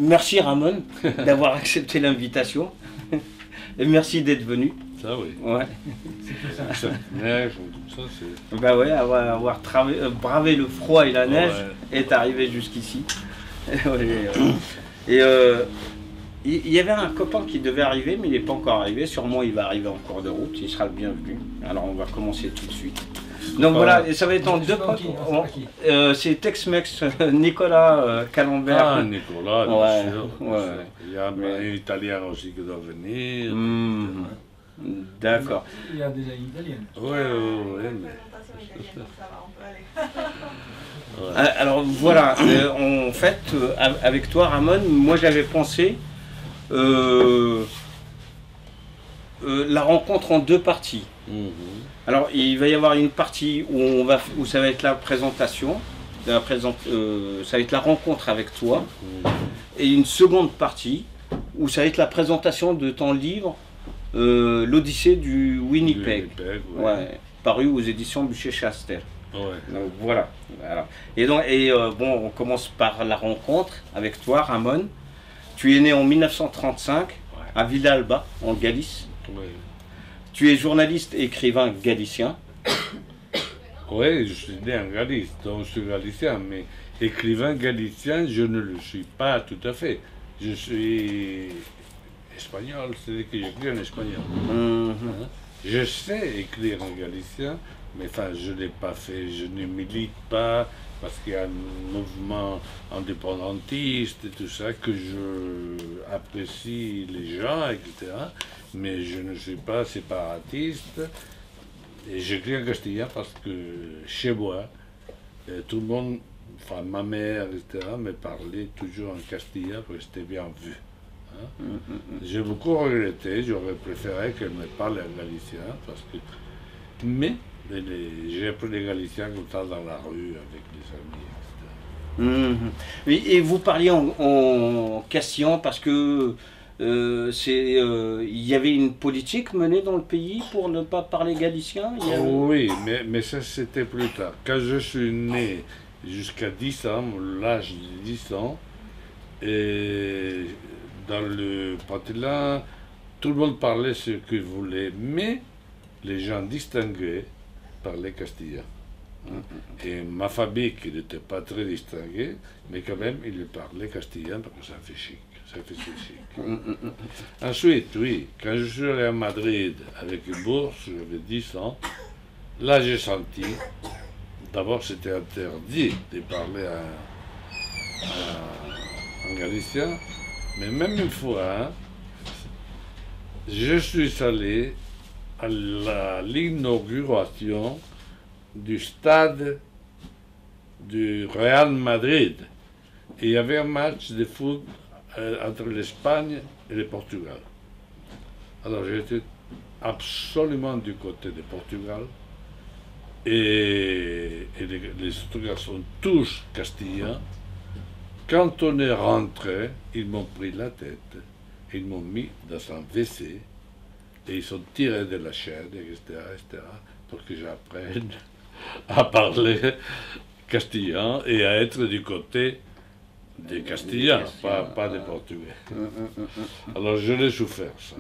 merci Ramon d'avoir accepté l'invitation. Et merci d'être venu. Ça oui. Ouais. Ça, neige, tout ça, c'est... Bah ouais, avoir bravé le froid et la neige Ouais. est arrivé jusqu'ici. Et il y avait un copain qui devait arriver, mais il n'est pas encore arrivé. Sûrement, il va arriver en cours de route. Il sera le bienvenu. Alors, on va commencer tout de suite. Donc voilà, et ça va être en deux parties. C'est Tex-Mex, Nicolas Calambert. Ah, Nicolas, bien Ouais, sûr. ouais. Il y a un Italien aussi qui doit venir. Mmh. D'accord. Il y a déjà une italienne. Ouais, mais... Ouais. Alors voilà, en fait, avec toi Ramon, moi j'avais pensé la rencontre en deux parties. Mhm. Alors il va y avoir une partie où ça va être la présentation, ça va être la rencontre avec toi, et une seconde partie où ça va être la présentation de ton livre, l'Odyssée du Winnipeg, ouais, paru aux éditions Buchet-Chastel. Ouais. Donc voilà. Bon, on commence par la rencontre avec toi, Ramon. Tu es né en 1935 à Villalba, en Galice. Ouais. Tu es journaliste et écrivain galicien. Oui, je suis né en Galice, donc je suis galicien, mais écrivain galicien, je ne le suis pas tout à fait. Je suis espagnol, c'est-à-dire que j'écris en espagnol. Hein? Je sais écrire en galicien, mais enfin, je ne l'ai pas fait, je ne milite pas, parce qu'il y a un mouvement indépendantiste et tout ça, que je apprécie les gens, etc. Mais je ne suis pas séparatiste. Et j'écris en castillan parce que chez moi, tout le monde, enfin ma mère, etc., me parlait toujours en castillan parce que c'était bien vu. Hein? J'ai beaucoup regretté, j'aurais préféré qu'elle me parle en galicien, parce que... Mais j'ai appris les galiciens comme ça dans la rue avec les amis, etc. Oui, et vous parliez en castillan parce que il y avait une politique menée dans le pays pour ne pas parler galicien. Oui, mais ça c'était plus tard. Quand je suis né jusqu'à 10 ans, l'âge de 10 ans, et dans le patelin, tout le monde parlait ce qu'il voulait, mais les gens distingués parlaient castillan. Et ma famille, qui n'était pas très distinguée, mais quand même, il parlait castillan parce que ça fait chic. Ça fait chic. Ensuite, oui, quand je suis allé à Madrid avec une bourse, j'avais 10 ans, là j'ai senti, d'abord c'était interdit de parler en galicien, mais même une fois, hein, je suis allé à l'inauguration du stade du Real Madrid. Et il y avait un match de foot entre l'Espagne et le Portugal. Alors j'étais absolument du côté du Portugal. Et les autres garçons, tous castillans. Quand on est rentré, ils m'ont pris la tête, ils m'ont mis dans un WC, et ils ont tiré de la chaîne, etc., pour que j'apprenne à parler castillan et à être du côté des Castillans, pas des Portugais. Alors je l'ai souffert, ça.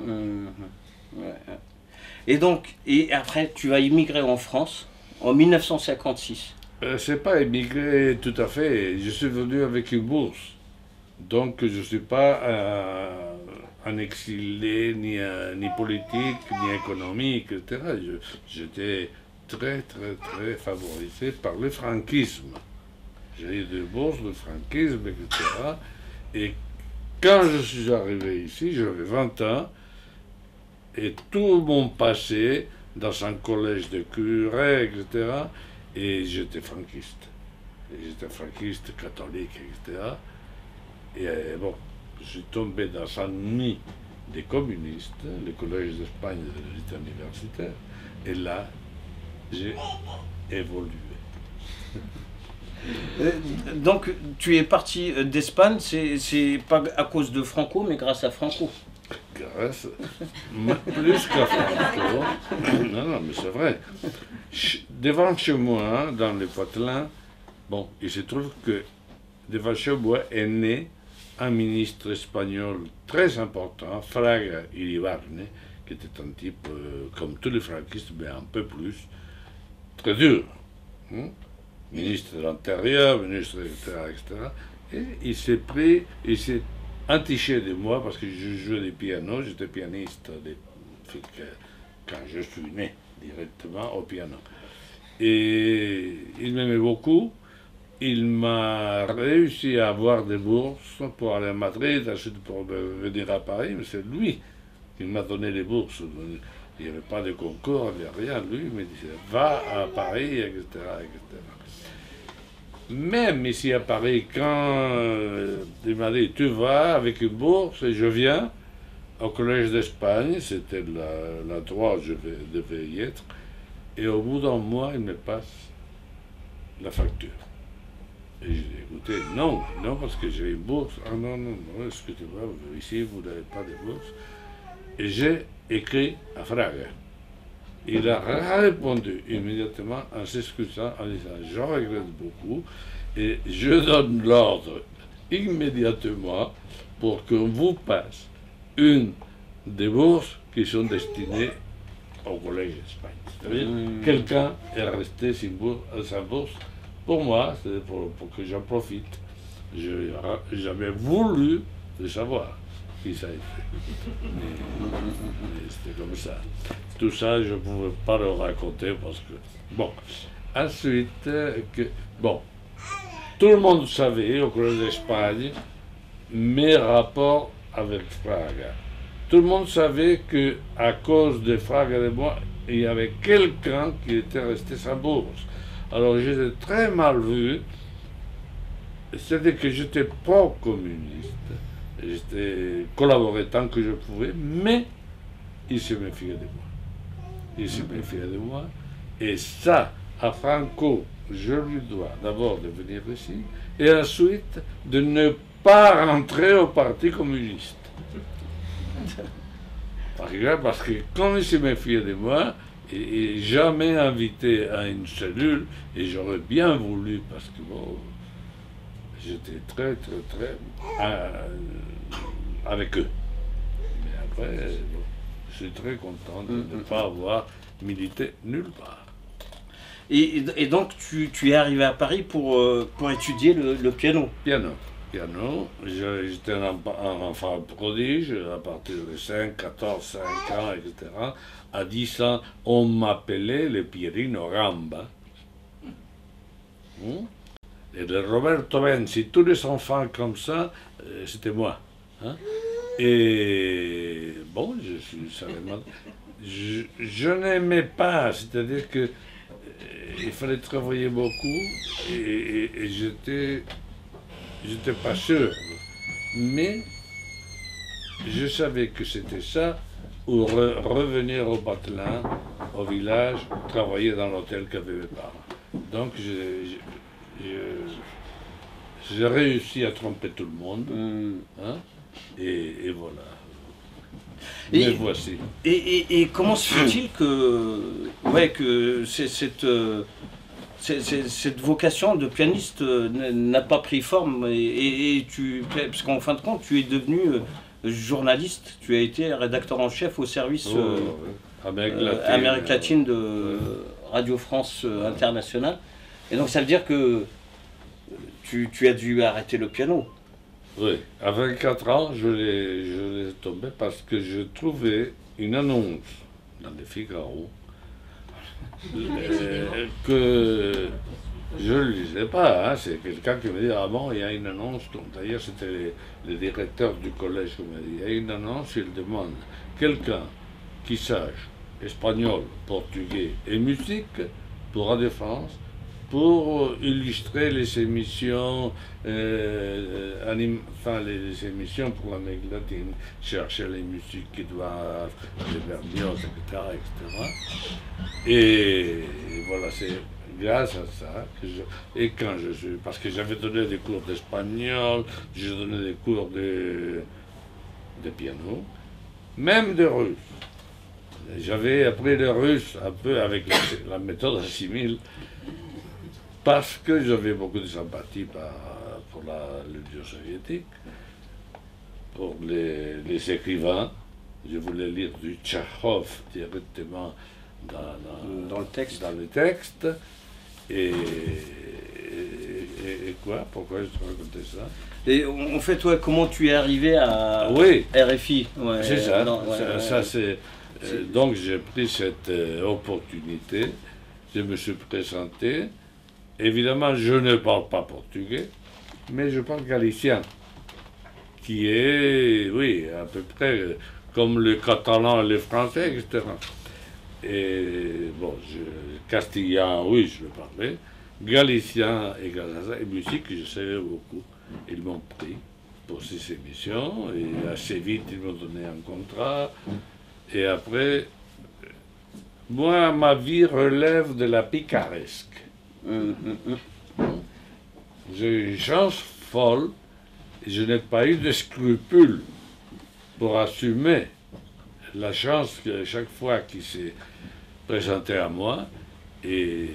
Et donc, et après, tu vas immigrer en France en 1956. C'est pas émigré tout à fait. Je suis venu avec une bourse. Donc je ne suis pas un exilé, ni politique, ni économique, etc. J'étais très favorisé par le franquisme. J'ai eu des bourses de franquisme, etc. Et quand je suis arrivé ici, j'avais 20 ans, et tout mon passé dans un collège de curés, etc. Et j'étais franquiste. J'étais franquiste, catholique, etc. Et bon, je suis tombé dans un nid des communistes, le collège d'Espagne de l'État universitaire, et là, j'ai évolué. Donc, tu es parti d'Espagne, c'est pas à cause de Franco, mais grâce à Franco. Grâce, plus qu'à Franco. Non, mais c'est vrai. Devant chez moi, dans le Poitlin, bon, il se trouve que devant chez moi est né un ministre espagnol très important, Fraga Iribarne, qui était un type comme tous les franquistes, mais un peu plus, très dur. Hein? Ministre de l'Intérieur, ministre, etc., etc. Et il s'est pris, il s'est entiché de moi parce que je jouais du piano, j'étais pianiste quand je suis né directement au piano. Et il m'aimait beaucoup. Il m'a réussi à avoir des bourses pour aller à Madrid, ensuite pour venir à Paris, mais c'est lui qui m'a donné les bourses. Il n'y avait pas de concours, il n'y avait rien. Lui, il me disait, va à Paris, etc., etc. Même ici à Paris, quand il m'a dit, tu vas avec une bourse, et je viens au Collège d'Espagne, c'était l'endroit où je devais y être, et au bout d'un mois, il me passe la facture. Et je dis, écoutez, non, parce que j'ai une bourse. Ah non, excusez-moi, ici, vous n'avez pas de bourse. Et j'ai écrit à Fraga. Il a répondu immédiatement en s'excusant, en disant, je regrette beaucoup, et je donne l'ordre immédiatement pour qu'on vous passe une des bourses qui sont destinées au Collège d'Espagne. C'est-à-dire, quelqu'un est resté sans bourse. Pour moi, c'est pour que j'en profite. Je n'ai jamais voulu le savoir qui ça a été. Mais c'était comme ça. Tout ça, je ne pouvais pas le raconter parce que... Bon. Ensuite, tout le monde savait au Collège d'Espagne mes rapports avec Fraga. Tout le monde savait qu'à cause de Fraga et de moi, il y avait quelqu'un qui était resté sans bourse. Alors j'étais très mal vu, c'est-à-dire que j'étais pro-communiste, j'étais collaboré tant que je pouvais, mais il se méfiait de moi. Il se méfiait de moi, et ça, à Franco, je lui dois d'abord de venir ici, et ensuite de ne pas rentrer au Parti communiste. Parce que quand il se méfiait de moi, et jamais invité à une cellule, et j'aurais bien voulu, parce que bon, j'étais très avec eux. Mais après, bon, je suis très content de ne pas avoir milité nulle part. Et donc tu es arrivé à Paris pour étudier le piano. Piano, j'étais un enfant prodige à partir de 5, 14, 5 ans, etc. À 10 ans, on m'appelait le Pierino Gamba. Et le Roberto Benzi, tous les enfants comme ça, c'était moi. Hein? Et bon, je suis seulement... Je n'aimais pas, c'est-à-dire que il fallait travailler beaucoup et j'étais pas sûr. Mais je savais que c'était ça, ou revenir au Batelin, au village, travailler dans l'hôtel qu'avaient mes parents. Donc j'ai réussi à tromper tout le monde, hein, et voilà. Mais voici. Et comment se fait-il que cette vocation de pianiste n'a pas pris forme parce qu'en fin de compte, tu es devenu journaliste, tu as été rédacteur en chef au service Amérique latine de Radio France Internationale. Et donc ça veut dire que tu as dû arrêter le piano. Oui, à 24 ans, je l'ai tombé parce que je trouvais une annonce dans le Figaro que je ne lisais pas. Hein. C'est quelqu'un qui me dit, ah bon, il y a une annonce. D'ailleurs, c'était le directeur du collège qui m'a dit, il y a une annonce, il demande quelqu'un qui sache espagnol, portugais et musique pour Radio France, pour illustrer les émissions, les émissions pour l'Amérique latine, chercher les musiques qui doivent, les Berlioz, etc., etc. Et voilà, c'est grâce à ça que parce que j'avais donné des cours d'espagnol, j'ai donné des cours de piano, même de russe. J'avais appris le russe un peu avec la méthode assimile, parce que j'avais beaucoup de sympathie pour l'Union soviétique. pour les écrivains. Je voulais lire du Tchekhov directement Dans le texte. dans le texte. Et quoi? Pourquoi je te racontais ça? Et en fait, toi, comment tu es arrivé à Oui, RFI? Ouais, c'est ça. non, ouais, Ça, c'est, donc j'ai pris cette opportunité. Je me suis présenté. Évidemment, je ne parle pas portugais, mais je parle galicien, qui est, oui, à peu près comme le catalan et le français, etc. Et bon, castillan, oui, je le parlais. Galicien et galicien, et musique, je savais beaucoup. Ils m'ont pris pour ces émissions, et assez vite, ils m'ont donné un contrat. Et après, moi, ma vie relève de la picaresque. J'ai eu une chance folle, et je n'ai pas eu de scrupules pour assumer la chance que chaque fois qu'il s'est présenté à moi, et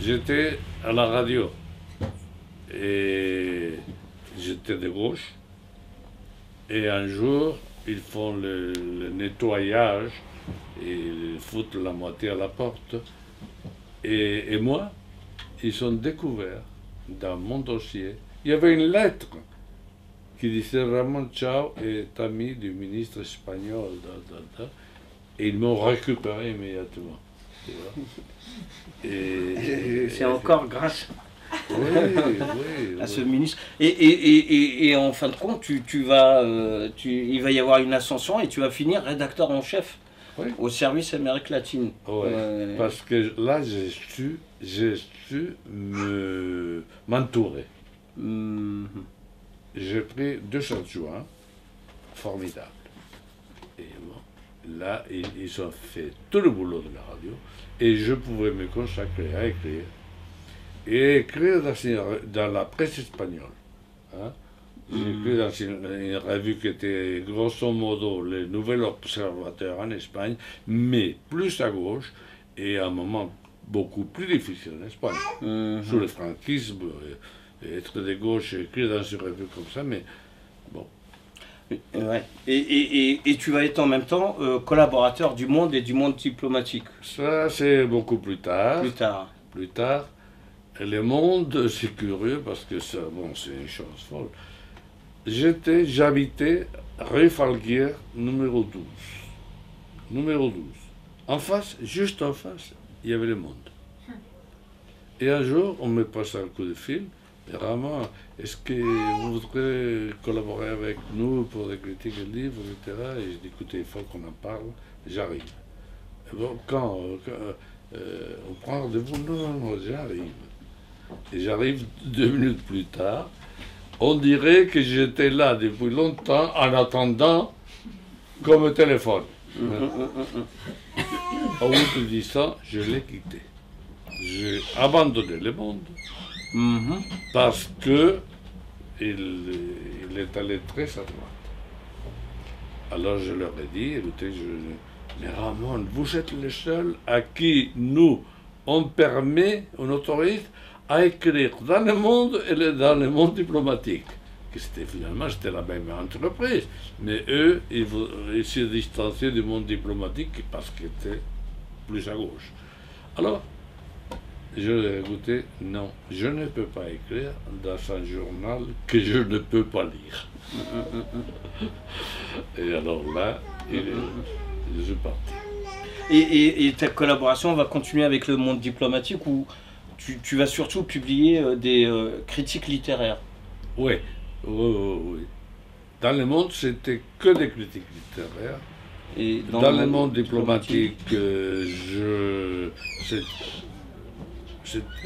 j'étais à la radio, et j'étais de gauche, et un jour, ils font le nettoyage, et ils foutent la moitié à la porte, et moi, ils ont découvert dans mon dossier, il y avait une lettre qui disait Ramon Chao est ami du ministre espagnol, et ils m'ont récupéré immédiatement. Tu vois. Et c'est encore grâce Oui, à ce oui. ministre. Et en fin de compte, il va y avoir une ascension et tu vas finir rédacteur en chef Oui. au service Amérique latine. Ouais. Parce que là, j'ai su m'entourer. J'ai pris 2 adjoints formidables. Et bon, là, ils ont fait tout le boulot de la radio et je pouvais me consacrer à écrire. Et écrire dans la presse espagnole. Hein. J'ai écrit dans une revue qui était grosso modo le Nouvel Observateur en Espagne, mais plus à gauche et à un moment beaucoup plus difficile en Espagne. Sous le franquisme, être de gauche et écrire dans une revue comme ça, mais bon. Ouais. Et tu vas être en même temps collaborateur du Monde et du Monde diplomatique. Ça, c'est beaucoup plus tard. Plus tard. Plus tard. Et le Monde, c'est curieux parce que ça, bon, c'est une chose folle. J'habitais rue Falguière, numéro 12. Numéro 12. En face, juste en face, il y avait le Monde. Et un jour, on me passe un coup de fil. Et Ramon, est-ce que vous voudrez collaborer avec nous pour des critiques de livres, etc. Et je dis, écoutez, il faut qu'on en parle. J'arrive. Et bon, quand on prend rendez-vous, non, j'arrive. Et j'arrive 2 minutes plus tard. On dirait que j'étais là depuis longtemps en attendant qu'on me téléphone. Au bout de 10 ans, je l'ai quitté. J'ai abandonné le Monde parce que il est allé très à droite. Alors je leur ai dit, écoutez, mais Ramon, vous êtes le seul à qui nous, on permet, on autorise à écrire dans le Monde et dans le monde diplomatique. Que finalement, c'était la même entreprise. Mais eux, ils se distanciaient du monde diplomatique parce qu'ils étaient plus à gauche. Alors, je leur ai écouté, non, je ne peux pas écrire dans un journal que je ne peux pas lire. Et alors là, je suis parti. Et ta collaboration va continuer avec le Monde diplomatique où tu vas surtout publier des critiques littéraires. Oui, oui. Dans le Monde, c'était que des critiques littéraires. Et dans le monde diplomatique,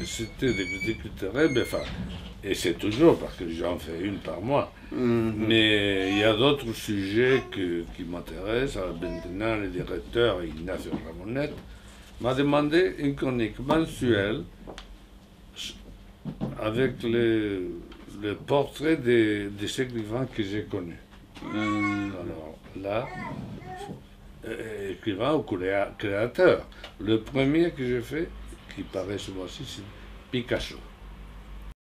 c'était des critiques littéraires, mais enfin, et c'est toujours parce que j'en fais une par mois. Mais il y a d'autres sujets qui m'intéressent. Maintenant, le directeur Ignacio Ramonet m'a demandé une chronique mensuelle avec le portrait des écrivains que j'ai connus. Alors là, écrivain ou créateur. Le premier que j'ai fait, qui paraît ce mois-ci, c'est Picasso.